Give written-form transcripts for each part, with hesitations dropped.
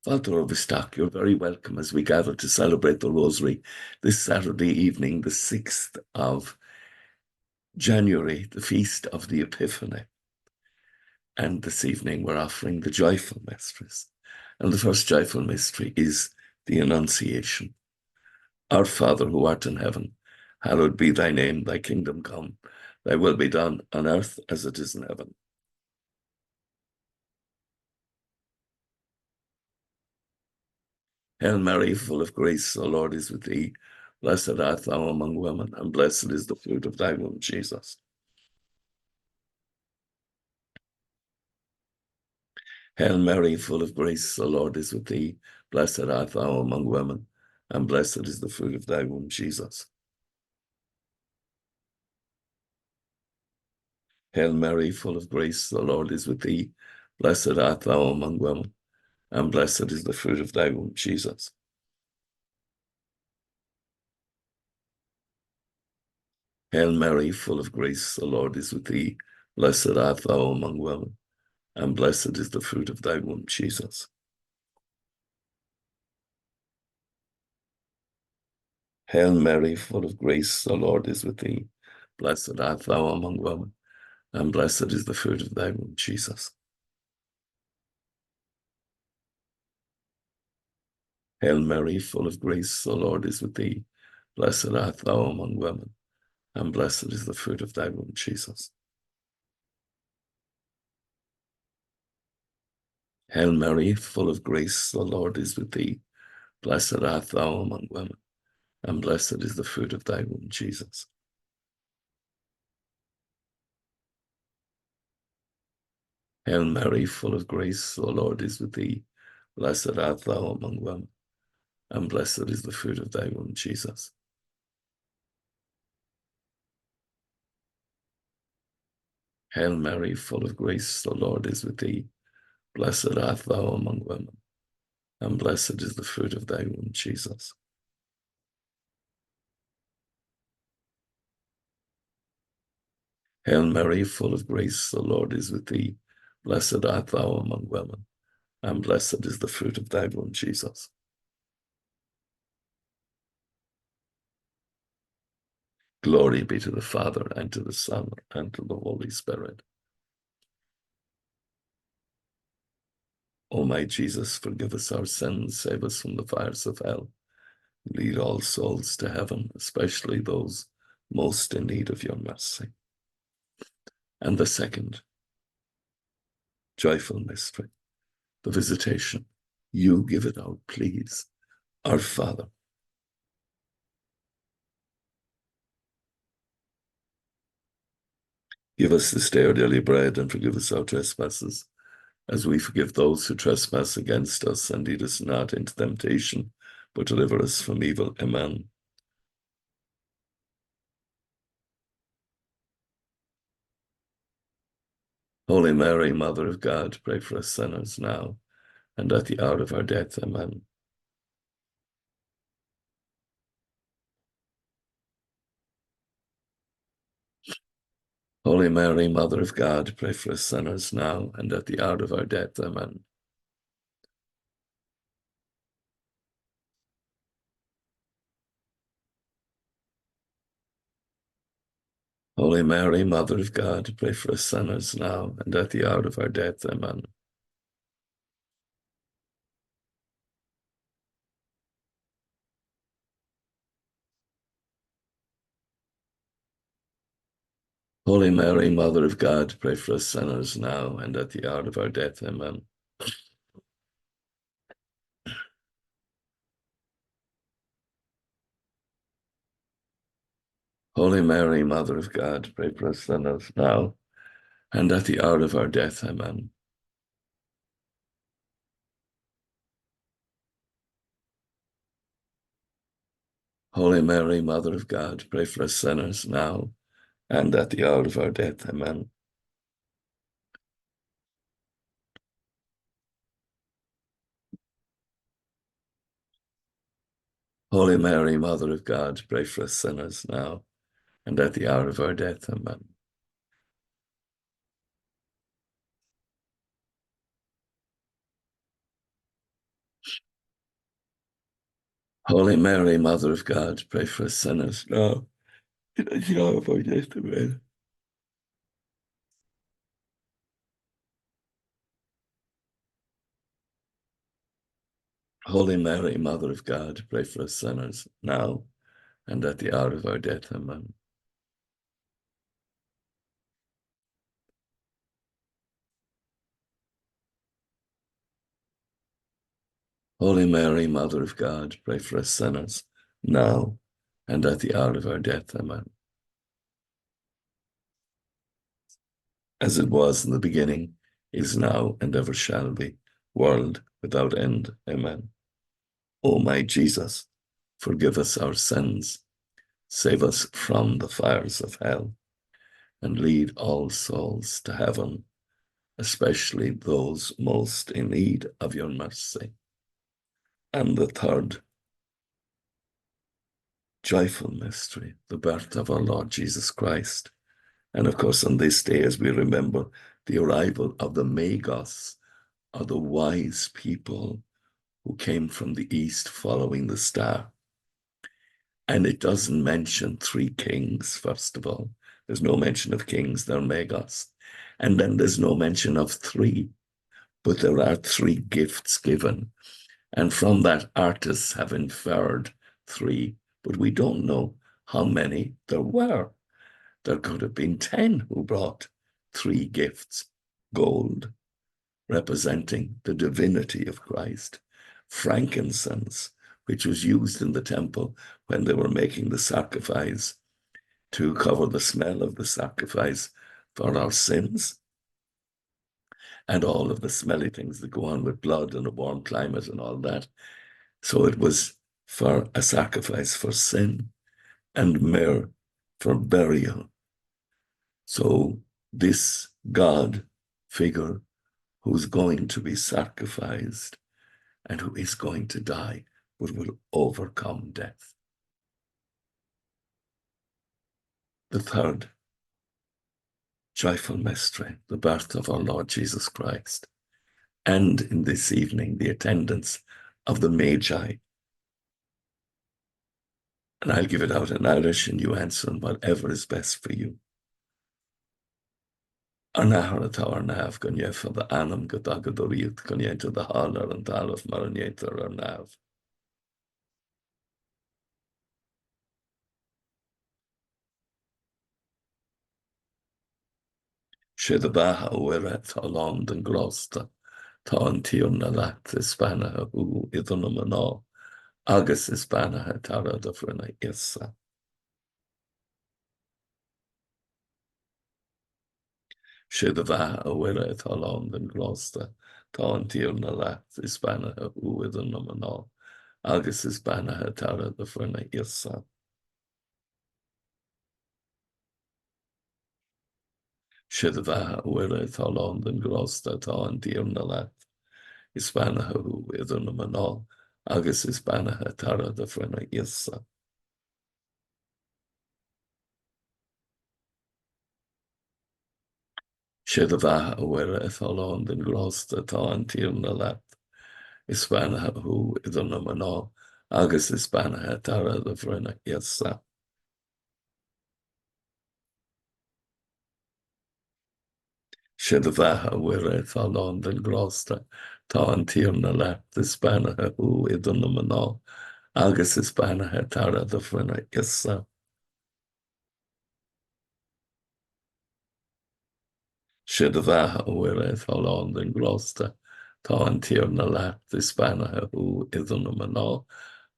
Father Overstock, you're very welcome as we gather to celebrate the Rosary this Saturday evening, the 6th of January, the feast of the Epiphany. And this evening we're offering the joyful mysteries. And the first joyful mystery is the Annunciation. Our Father who art in heaven, hallowed be thy name, thy kingdom come, thy will be done on earth as it is in heaven. Hail Mary, full of grace, the Lord is with thee. Blessed art thou among women, and blessed is the fruit of thy womb, Jesus. Hail Mary, full of grace, the Lord is with thee. Blessed art thou among women, and blessed is the fruit of thy womb, Jesus. Hail Mary, full of grace, the Lord is with thee. Blessed art thou among women, and blessed is the fruit of thy womb, Jesus. Hail Mary, full of grace, the Lord is with thee. Blessed art thou among women, and blessed is the fruit of thy womb, Jesus. Hail Mary, full of grace, the Lord is with thee. Blessed art thou among women, and blessed is the fruit of thy womb, Jesus. Hail Mary, full of grace, the Lord is with thee. Blessed art thou among women, and blessed is the fruit of thy womb, Jesus. Hail Mary, full of grace, the Lord is with thee. Blessed art thou among women, and blessed is the fruit of thy womb, Jesus. Hail Mary, full of grace, the Lord is with thee. Blessed art thou among women, and blessed is the fruit of thy womb, Jesus. Hail Mary, full of grace, the Lord is with thee. Blessed art thou among women, and blessed is the fruit of thy womb, Jesus. Hail Mary, full of grace, the Lord is with thee. Blessed art thou among women, and blessed is the fruit of thy womb, Jesus. Glory be to the Father, and to the Son, and to the Holy Spirit. O my Jesus, forgive us our sins, save us from the fires of hell. Lead all souls to heaven, especially those most in need of your mercy. And the second joyful mystery, the Visitation. You give it out, please. Our Father. Give us this day our daily bread, and forgive us our trespasses, as we forgive those who trespass against us, and lead us not into temptation, but deliver us from evil. Amen. Holy Mary, Mother of God, pray for us sinners now and at the hour of our death. Amen. Holy Mary, Mother of God, pray for us sinners now and at the hour of our death. Amen. Holy Mary, Mother of God, pray for us sinners now and at the hour of our death. Amen. Holy Mary, Mother of God, pray for us sinners now and at the hour of our death. Amen. Holy Mary, Mother of God, pray for us sinners now and at the hour of our death. Amen. Holy Mary, Mother of God, pray for us sinners now and at the hour of our death. Amen. Holy Mary, Mother of God, pray for us sinners now and at the hour of our death. Amen. Holy Mary, Mother of God, pray for us sinners now and at the hour of our death. Amen. Holy Mary, Mother of God, pray for us sinners now and at the hour of our death. Amen. Holy Mary, Mother of God, pray for us sinners now and at the hour of our death. Amen. As it was in the beginning, is now, and ever shall be, world without end. Amen. O my Jesus, forgive us our sins, save us from the fires of hell, and lead all souls to heaven, especially those most in need of your mercy. And the third joyful mystery, the birth of our Lord Jesus Christ. And of course, on this day, as we remember the arrival of the Magos, or the wise people who came from the east following the star. And it doesn't mention three kings, first of all. There's no mention of kings, they're Magos. And then there's no mention of three, but there are three gifts given. And from that, artists have inferred three, but we don't know how many there were. There could have been 10 who brought three gifts: gold, representing the divinity of Christ; frankincense, which was used in the temple when they were making the sacrifice to cover the smell of the sacrifice for our sins, and all of the smelly things that go on with blood and a warm climate and all that. So it was for a sacrifice for sin, and myrrh for burial. So this God figure who's going to be sacrificed and who is going to die, but will overcome death. The third joyful mystery, the birth of our Lord Jesus Christ. And in this evening, the attendance of the Magi. And I'll give it out in Irish and you answer in whatever is best for you. Arnahar atá nav gan for the anam godagad riut gan to the halar and talaf marinator or nav. She the baha weret alond and glosta, tá an tír na lat is spanna who idon maná, agus is spanna tara da frina issa. She the baha weret alond and glosta, tá an tír na lat is spanna who idon maná, agus is spanna tara da frina issa. She the baha weret alond and glosta, tá an tír na lat is spanna who idon maná, agus is spanna tara da frina issa. She the bheith a bhuire is Athlone den grásta tá an tír na leat. Is spanathe thu idir na maná, agus is spanathe tara de bhruine iasa. She the bheith a bhuire is Athlone den grásta tá an tír na leat. Is spanathe thu idir na maná, agus is spanathe tara de bhruine iasa. She the bheith a bhuire is Athlone den grásta tá an tír na leat. Is spanathe thu idir na maná,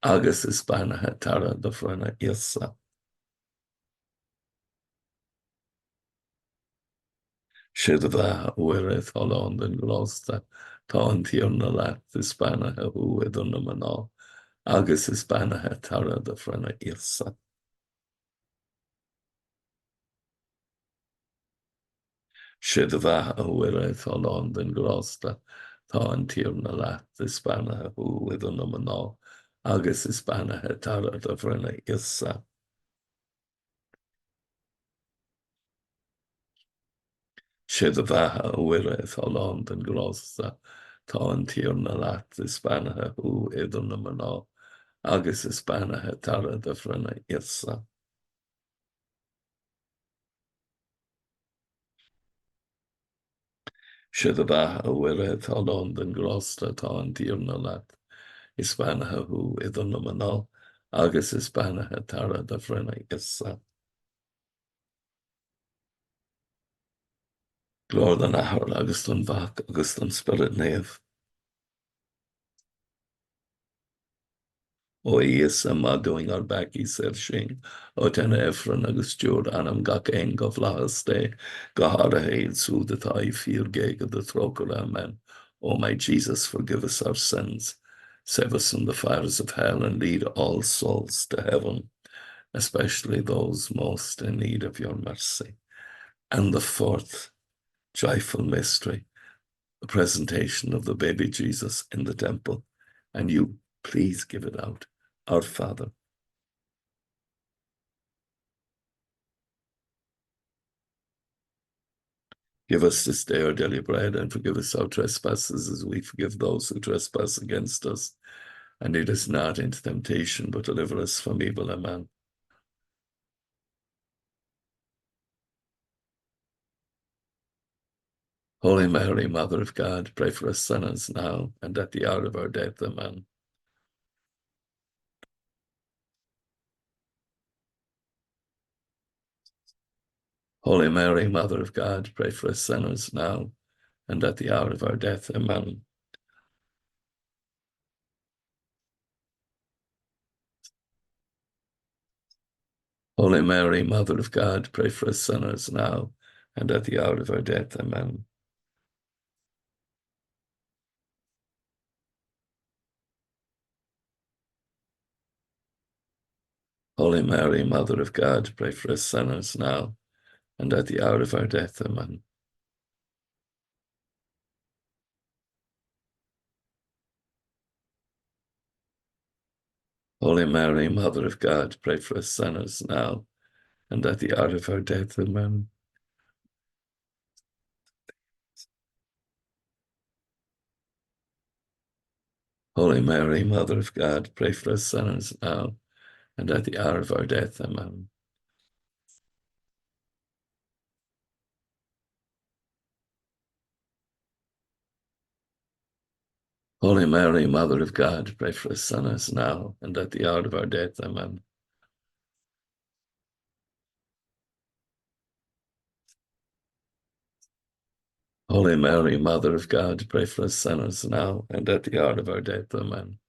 agus is spanathe tara de bhruine iasa. She the bheith a bhuire is Athlone den grásta tá an tír na leat. Is spanathe thu idir na maná, agus is spanathe tara de bhruine iasa. She the bheith a bhuire is Athlone den grásta tá an tír na leat. Is spanathe thu idir na maná, agus is spanathe tara de bhruine iasa. She the bheith a bhuire is Athlone den grásta tá an tír na leat. Is spanathe thu idir na maná, agus is banathe tara de bhruine iasa. Siad a bheith a bhuire talón den grásta tá an tíorna leat. Is banathe hu idir na maná, agus is banathe tara de bhruine iasa. Glór den ahar agus don bhach agus don spirit néamh. O is ma doing our back ser sin o ten efran agus steward anam gach ein go flahas de gahara hail sú the thai fear geg of the throker amen. O my Jesus, forgive us our sins, save us from the fires of hell, and lead all souls to heaven, especially those most in need of your mercy. And the fourth joyful mystery, the presentation of the baby Jesus in the temple, and you please give it out. Our Father, give us this day our daily bread, and forgive us our trespasses as we forgive those who trespass against us. And lead us not into temptation, but deliver us from evil. Amen. Holy Mary, Mother of God, pray for us sinners now and at the hour of our death. Amen. Holy Mary, Mother of God, pray for us sinners now and at the hour of our death. Amen. Holy Mary, Mother of God, pray for us sinners now and at the hour of our death. Amen. Holy Mary, Mother of God, pray for us sinners now and at the hour of our death. Amen. Holy Mary, Mother of God, pray for us sinners now and at the hour of our death. Amen. Holy Mary, Mother of God, pray for us sinners now and at the hour of our death. Amen. Holy Mary, Mother of God, pray for us sinners now and at the hour of our death. Amen. Holy Mary, Mother of God, pray for us sinners now and at the hour of our death. Amen.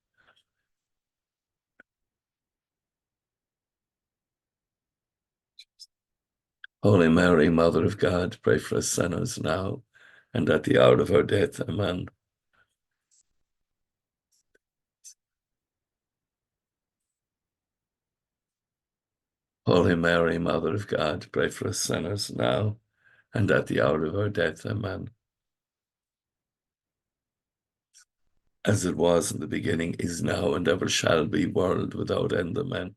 Holy Mary, Mother of God, pray for us sinners now and at the hour of our death. Amen. Holy Mary, Mother of God, pray for us sinners now and at the hour of our death. Amen. As it was in the beginning, is now, and ever shall be, world without end. Amen.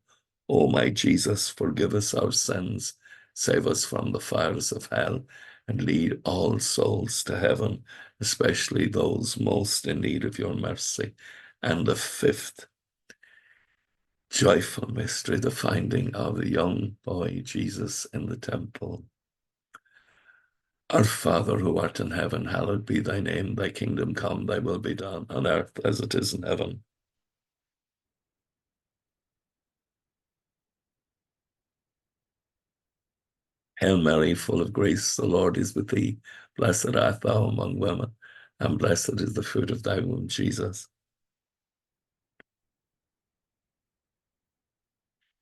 O my Jesus, forgive us our sins, save us from the fires of hell, and lead all souls to heaven, especially those most in need of your mercy. And the fifth joyful mystery, the finding of the young boy Jesus in the temple. Our Father, who art in heaven, hallowed be thy name. Thy kingdom come, thy will be done on earth as it is in heaven. Hail Mary, full of grace, the Lord is with thee. Blessed art thou among women, and blessed is the fruit of thy womb, Jesus.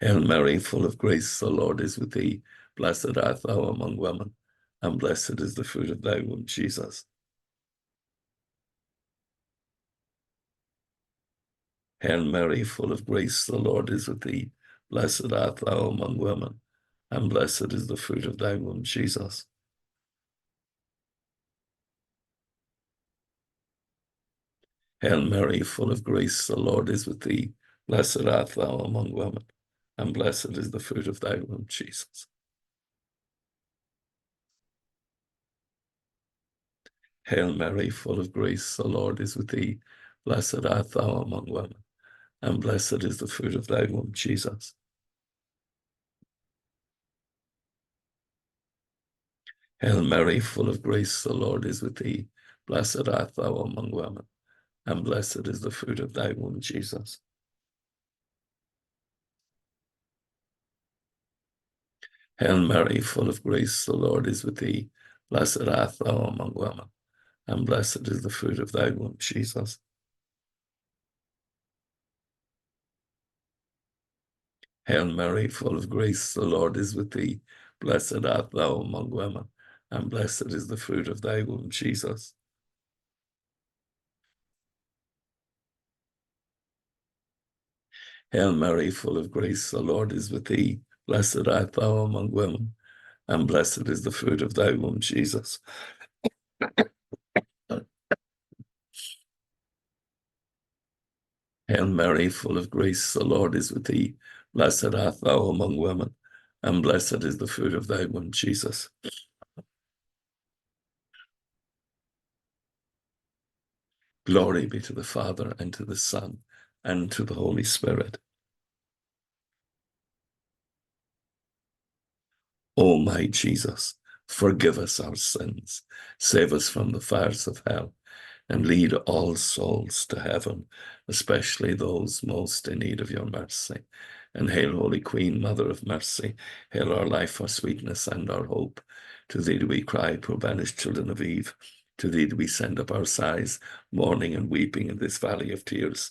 Hail Mary, full of grace, the Lord is with thee. Blessed art thou among women, and blessed is the fruit of thy womb, Jesus. Hail Mary, full of grace, the Lord is with thee. Blessed art thou among women, and blessed is the fruit of thy womb, Jesus. Hail Mary, full of grace, the Lord is with thee. Blessed art thou among women, and blessed is the fruit of thy womb, Jesus. Hail Mary, full of grace, the Lord is with thee. Blessed art thou among women, and blessed is the fruit of thy womb, Jesus. Hail Mary, full of grace, the Lord is with thee. Blessed art thou among women, and blessed is the fruit of thy womb, Jesus. Hail Mary, full of grace, the Lord is with thee. Blessed art thou among women, and blessed is the fruit of thy womb, Jesus. Hail Mary, full of grace, the Lord is with thee. Blessed art thou among women, and blessed is the fruit of thy womb, Jesus. Hail Mary, full of grace, the Lord is with thee. Blessed art thou among women, and blessed is the fruit of thy womb, Jesus. Hail Mary, full of grace, the Lord is with thee. Blessed art thou among women, and blessed is the fruit of thy womb, Jesus. Glory be to the Father, and to the Son, and to the Holy Spirit. O my Jesus, forgive us our sins, save us from the fires of hell, and lead all souls to heaven, especially those most in need of your mercy. And hail, Holy Queen, Mother of Mercy, hail our life, our sweetness, and our hope. To thee do we cry, poor banished children of Eve. To thee do we send up our sighs, mourning and weeping in this valley of tears.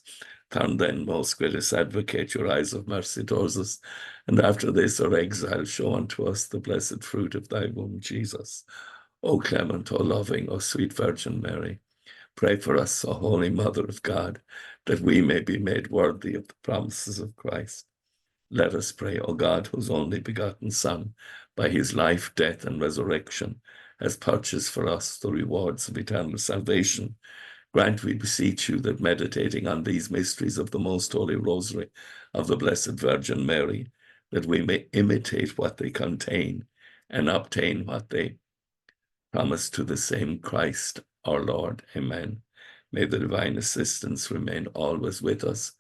Turn then, most gracious Advocate, your eyes of mercy towards us, and after this our exile show unto us the blessed fruit of thy womb, Jesus. O clement, O loving, O sweet Virgin Mary, pray for us, O Holy Mother of God, that we may be made worthy of the promises of Christ. Let us pray, O God, whose only begotten Son, by his life, death, and resurrection, has purchased for us the rewards of eternal salvation. Grant, we beseech you, that meditating on these mysteries of the most holy Rosary of the Blessed Virgin Mary, that we may imitate what they contain and obtain what they promise to the same Christ our Lord. Amen. May the divine assistance remain always with us,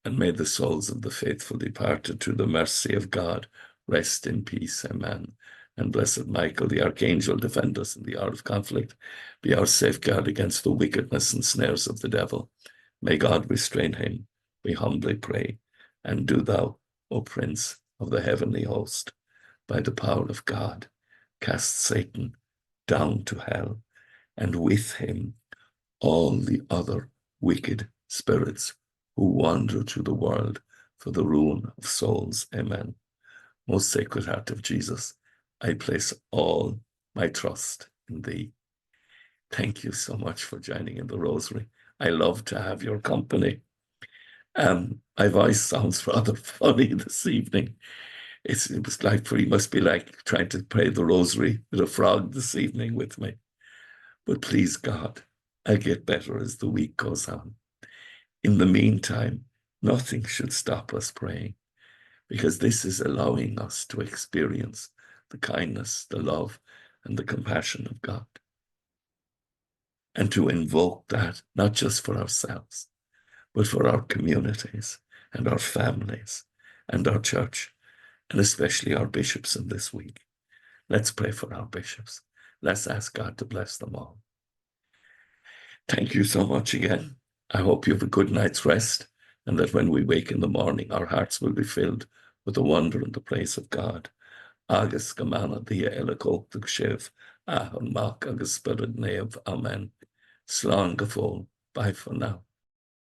and may the souls of the faithful departed to the mercy of God rest in peace. Amen. And blessed Michael, the archangel, defend us in the hour of conflict. Be our safeguard against the wickedness and snares of the devil. May God restrain him, we humbly pray. And do thou, O Prince of the heavenly host, by the power of God, cast Satan down to hell, and with him all the other wicked spirits who wander through the world for the ruin of souls. Amen. Most Sacred Heart of Jesus, I place all my trust in thee. Thank you so much for joining in the Rosary. I love to have your company. My voice sounds rather funny this evening. It was like, you must be like trying to pray the Rosary with a frog this evening with me. But please God, I'll get better as the week goes on. In the meantime, nothing should stop us praying, because this is allowing us to experience the kindness, the love, and the compassion of God. And to invoke that, not just for ourselves, but for our communities and our families and our church, and especially our bishops in this week. Let's pray for our bishops. Let's ask God to bless them all. Thank you so much again. I hope you have a good night's rest, and that when we wake in the morning, our hearts will be filled with the wonder and the praise of God. Agus gamana dia elako tukshev, ahon mak agus spirit nev. Amen. Slán go fóill. Bye for now.